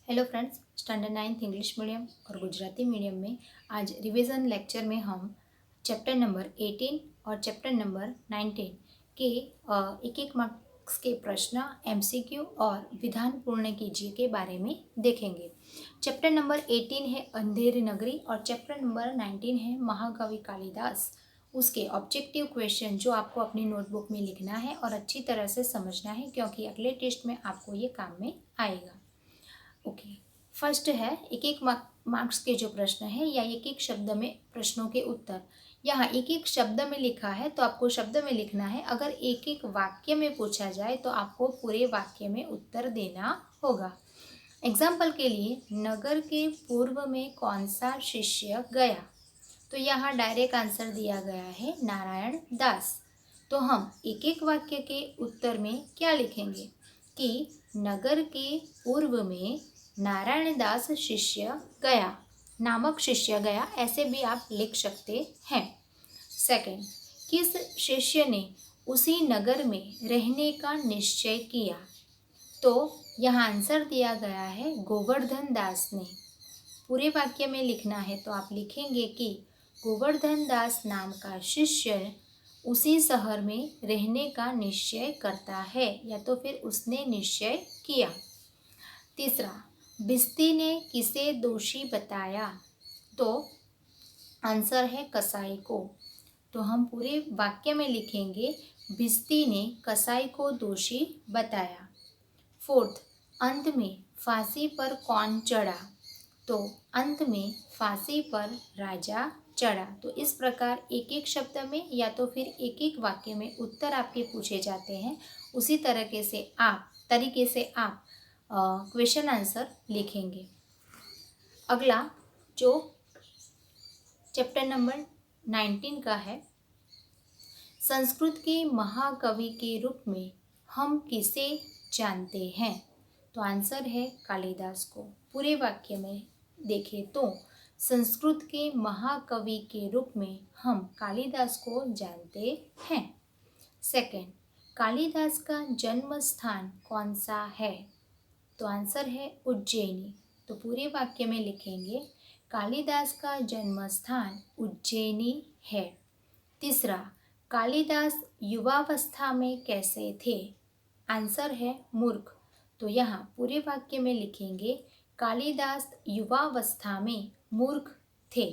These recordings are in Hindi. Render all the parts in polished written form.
Hello friends, standard 9th English medium और गुजराती मीडियम में आज रिवीजन लेक्चर में हम चैप्टर नंबर 18 और चैप्टर नंबर 19 के एक एक मार्क्स के प्रश्न एमसीक्यू और विधान पूर्ण कीजिए के बारे में देखेंगे। चैप्टर नंबर 18 है अंधेरी नगरी और चैप्टर नंबर 19 है महाकवि कालिदास। उसके ऑब्जेक्टिव क्वेश्चन जो आपको अपनी नोटबुक में लिखना है और अच्छी तरह से समझना है, क्योंकि अगले टेस्ट में आपको ये काम में आएगा। ओके, फर्स्ट है एक एक मार्क्स के जो प्रश्न है या एक एक शब्द में प्रश्नों के उत्तर। यहाँ एक एक शब्द में लिखा है तो आपको शब्द में लिखना है। अगर एक एक वाक्य में पूछा जाए तो आपको पूरे वाक्य में उत्तर देना होगा। एग्जाम्पल के लिए, नगर के पूर्व में कौन सा शिष्य गया, तो यहाँ डायरेक्ट आंसर दिया गया है नारायण दास। तो हम एक एक वाक्य के उत्तर में क्या लिखेंगे कि नगर के पूर्व में नारायण दास शिष्य गया, नामक शिष्य गया, ऐसे भी आप लिख सकते हैं। सेकंड, किस शिष्य ने उसी नगर में रहने का निश्चय किया, तो यहाँ आंसर दिया गया है गोवर्धन दास ने। पूरे वाक्य में लिखना है तो आप लिखेंगे कि गोवर्धन दास नाम का शिष्य उसी शहर में रहने का निश्चय करता है, या तो फिर उसने निश्चय किया। तीसरा, भिस्ती ने किसे दोषी बताया, तो आंसर है कसाई को। तो हम पूरे वाक्य में लिखेंगे भिस्ती ने कसाई को दोषी बताया। फोर्थ, अंत में फांसी पर कौन चढ़ा, तो अंत में फांसी पर राजा चढ़ा। तो इस प्रकार एक एक शब्द में या तो फिर एक एक वाक्य में उत्तर आपके पूछे जाते हैं। उसी तरीके से आप क्वेश्चन आंसर लिखेंगे। अगला जो चैप्टर नंबर 19 का है, संस्कृत के महाकवि के रूप में हम किसे जानते हैं, तो आंसर है कालिदास को। पूरे वाक्य में देखें तो संस्कृत के महाकवि के रूप में हम कालिदास को जानते हैं। सेकंड, कालिदास का जन्म स्थान कौन सा है, तो आंसर है उज्जैनी। तो पूरे वाक्य में लिखेंगे कालिदास का जन्म स्थान उज्जैनी है। तीसरा, कालिदास युवावस्था में कैसे थे, आंसर है मूर्ख। तो यहाँ पूरे वाक्य में लिखेंगे कालिदास युवावस्था में मूर्ख थे।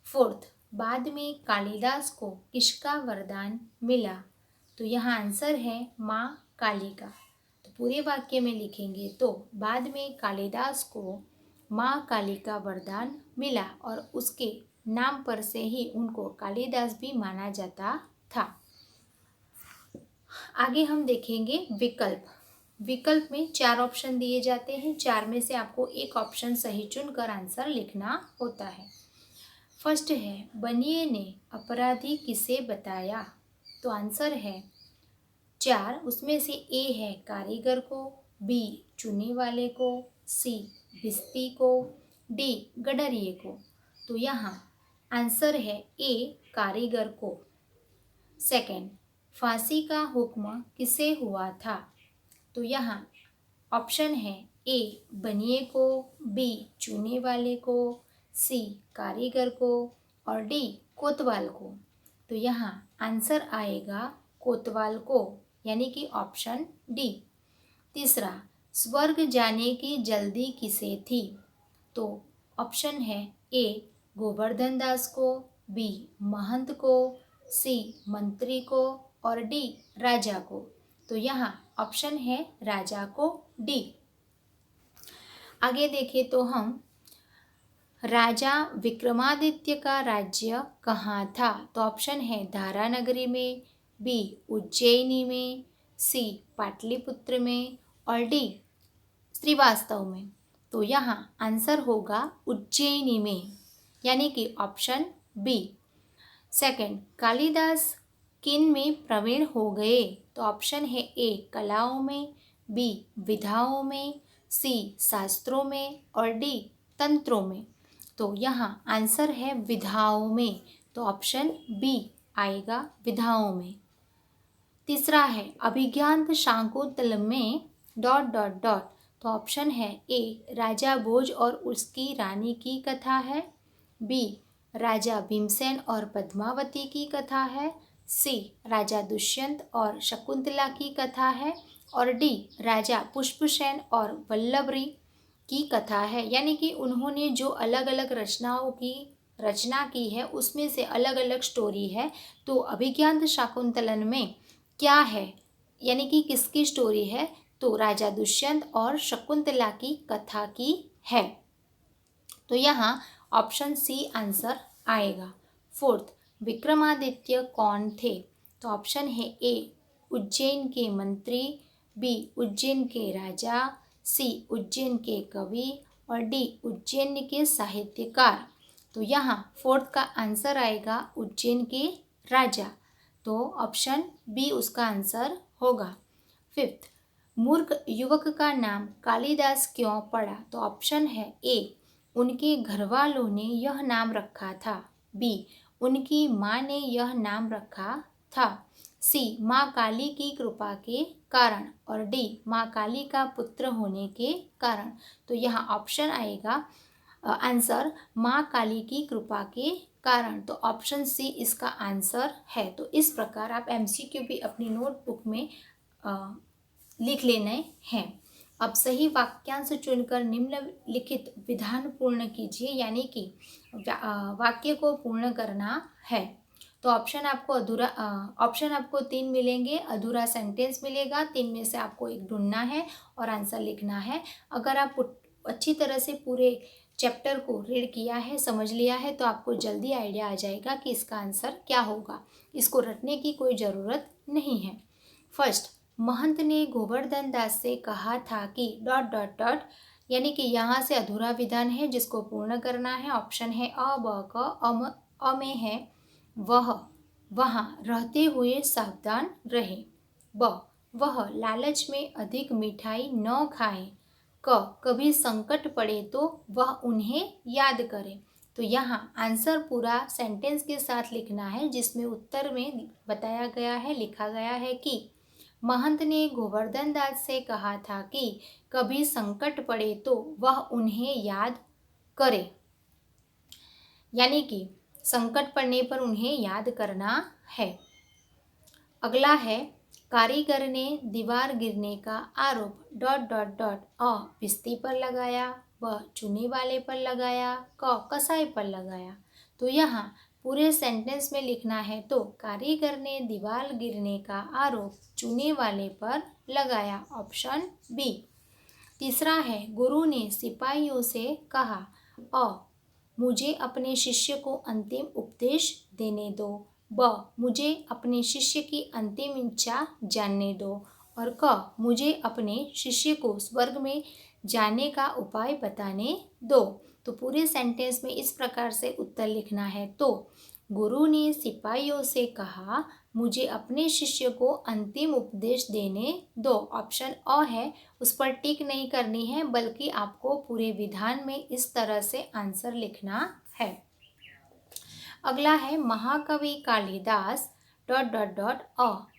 फोर्थ, बाद में कालिदास को किसका वरदान मिला, तो यहाँ आंसर है माँ काली का। तो पूरे वाक्य में लिखेंगे तो बाद में कालिदास को माँ काली का वरदान मिला और उसके नाम पर से ही उनको कालिदास भी माना जाता था। आगे हम देखेंगे विकल्प में 4 ऑप्शन दिए जाते हैं। 4 में से आपको एक ऑप्शन सही चुनकर आंसर लिखना होता है। फर्स्ट है, बनिए ने अपराधी किसे बताया, तो आंसर है 4। उसमें से ए है कारीगर को, बी चुने वाले को, सी भिस्ती को, डी गडरिये को। तो यहाँ आंसर है ए कारीगर को। सेकंड, फांसी का हुक्म किसे हुआ था, तो यहाँ ऑप्शन है ए बनिए को, बी चुने वाले को, सी कारीगर को और डी कोतवाल को। तो यहाँ आंसर आएगा कोतवाल को, यानी कि ऑप्शन डी। तीसरा, स्वर्ग जाने की जल्दी किसे थी, तो ऑप्शन है ए गोवर्धन दास को, बी महंत को, सी मंत्री को और डी राजा को। तो यहाँ ऑप्शन है राजा को, डी। आगे देखें तो हम राजा विक्रमादित्य का राज्य कहाँ था, तो ऑप्शन है धारानगरी में, बी उज्जैनी में, सी पाटलिपुत्र में और डी श्रीवास्तव में। तो यहाँ आंसर होगा उज्जैनी में, यानी कि ऑप्शन बी। सेकंड, कालिदास किन में प्रवीण हो गए, तो ऑप्शन है ए कलाओं में, बी विधाओं में, सी शास्त्रों में और डी तंत्रों में। तो यहाँ आंसर है विधाओं में, तो ऑप्शन बी आएगा विधाओं में। तीसरा है, अभिज्ञान शाकुंतलम में ... तो ऑप्शन है ए राजा भोज और उसकी रानी की कथा है, बी राजा भीमसेन और पद्मावती की कथा है, सी राजा दुष्यंत और शकुंतला की कथा है, और डी राजा पुष्पसेन और वल्लभरी की कथा है। यानी कि उन्होंने जो अलग अलग रचनाओं की रचना की है उसमें से अलग अलग स्टोरी है। तो अभिज्ञान शाकुंतलन में क्या है, यानी कि किसकी स्टोरी है, तो राजा दुष्यंत और शकुंतला की कथा की है। तो यहाँ ऑप्शन सी आंसर आएगा। फोर्थ, विक्रमादित्य कौन थे? तो ऑप्शन है ए उज्जैन के मंत्री, बी उज्जैन के राजा, सी उज्जैन के कवि, और डी उज्जैन के साहित्यकार। तो यहाँ फोर्थ का आंसर आएगा उज्जैन के राजा। तो ऑप्शन बी उसका आंसर होगा। फिफ्थ, मूर्ख युवक का नाम कालिदास क्यों पड़ा? तो ऑप्शन है ए उनके घर वालों ने यह नाम रखा था, बी उनकी माँ ने यह नाम रखा था, सी माँ काली की कृपा के कारण, और डी माँ काली का पुत्र होने के कारण। तो यहाँ ऑप्शन आएगा आंसर माँ काली की कृपा के कारण। तो ऑप्शन सी इसका आंसर है। तो इस प्रकार आप एमसीक्यू भी अपनी नोटबुक में लिख लेने हैं। अब सही वाक्यांश चुनकर निम्नलिखित विधान पूर्ण कीजिए, यानी कि वाक्य को पूर्ण करना है। तो ऑप्शन आपको 3 मिलेंगे। अधूरा सेंटेंस मिलेगा, 3 में से आपको एक ढूंढना है और आंसर लिखना है। अगर आप अच्छी तरह से पूरे चैप्टर को रीड किया है, समझ लिया है, तो आपको जल्दी आइडिया आ जाएगा कि इसका आंसर क्या होगा। इसको रटने की कोई ज़रूरत नहीं है। फर्स्ट, महंत ने गोवर्धन दास से कहा था कि ... यानी कि यहाँ से अधूरा विधान है जिसको पूर्ण करना है। ऑप्शन है अ ब क। अ में है वह वहाँ रहते हुए सावधान रहे, ब वह लालच में अधिक मिठाई न खाए, क कभी संकट पड़े तो वह उन्हें याद करे। तो यहाँ आंसर पूरा सेंटेंस के साथ लिखना है, जिसमें उत्तर में बताया गया है, लिखा गया है कि महंत ने गोवर्धन दास से कहा था कि कभी संकट पड़े तो वह उन्हें याद करे, यानी कि संकट पड़ने पर उन्हें याद करना है। अगला है कारीगर ने दीवार गिरने का आरोप ... अ भिस्ती पर लगाया, ब चूने वाले पर लगाया, क कसाई पर लगाया। तो यहाँ पूरे सेंटेंस में लिखना है। तो कारीगर ने दीवार गिरने का आरोप चूने वाले पर लगाया, ऑप्शन बी। तीसरा है गुरु ने सिपाहियों से कहा, अ मुझे अपने शिष्य को अंतिम उपदेश देने दो, ब मुझे अपने शिष्य की अंतिम इच्छा जानने दो, और क मुझे अपने शिष्य को स्वर्ग में जाने का उपाय बताने दो। तो पूरे सेंटेंस में इस प्रकार से उत्तर लिखना है। तो गुरु ने सिपाहियों से कहा, मुझे अपने शिष्य को अंतिम उपदेश देने दो। ऑप्शन अ है, उस पर टिक नहीं करनी है, बल्कि आपको पूरे विधान में इस तरह से आंसर लिखना है। अगला है महाकवि कालिदास ... अ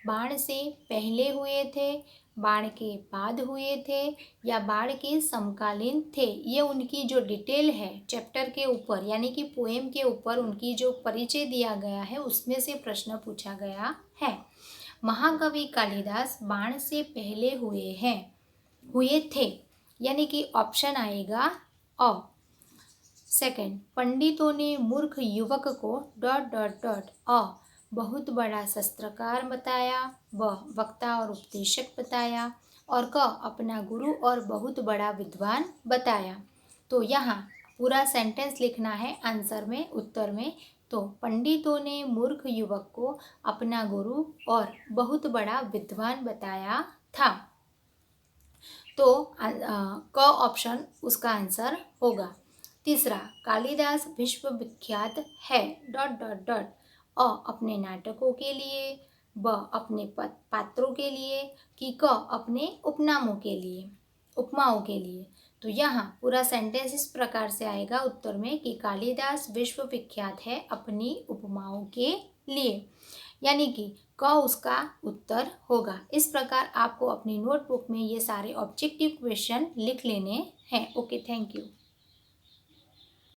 बाण से पहले हुए थे, बाण के बाद हुए थे, या बाण के समकालीन थे। ये उनकी जो डिटेल है चैप्टर के ऊपर, यानी कि पोएम के ऊपर उनकी जो परिचय दिया गया है उसमें से प्रश्न पूछा गया है। महाकवि कालिदास बाण से पहले हुए थे, यानी कि ऑप्शन आएगा अ। सेकंड, पंडितों ने मूर्ख युवक को ... अ बहुत बड़ा शस्त्रकार बताया, ब वक्ता और उपदेशक बताया, और क अपना गुरु और बहुत बड़ा विद्वान बताया। तो यहाँ पूरा सेंटेंस लिखना है आंसर में, उत्तर में। तो पंडितों ने मूर्ख युवक को अपना गुरु और बहुत बड़ा विद्वान बताया था। तो क ऑप्शन उसका आंसर होगा। तीसरा, कालिदास विश्वविख्यात है ... अ अपने नाटकों के लिए, ब अपने पात्रों के लिए, कि क अपने उपमाओं के लिए। तो यहाँ पूरा सेंटेंस इस प्रकार से आएगा उत्तर में कि कालिदास विश्वविख्यात है अपनी उपमाओं के लिए, यानी कि क उसका उत्तर होगा। इस प्रकार आपको अपनी नोटबुक में ये सारे ऑब्जेक्टिव क्वेश्चन लिख लेने हैं। Okay, thank you.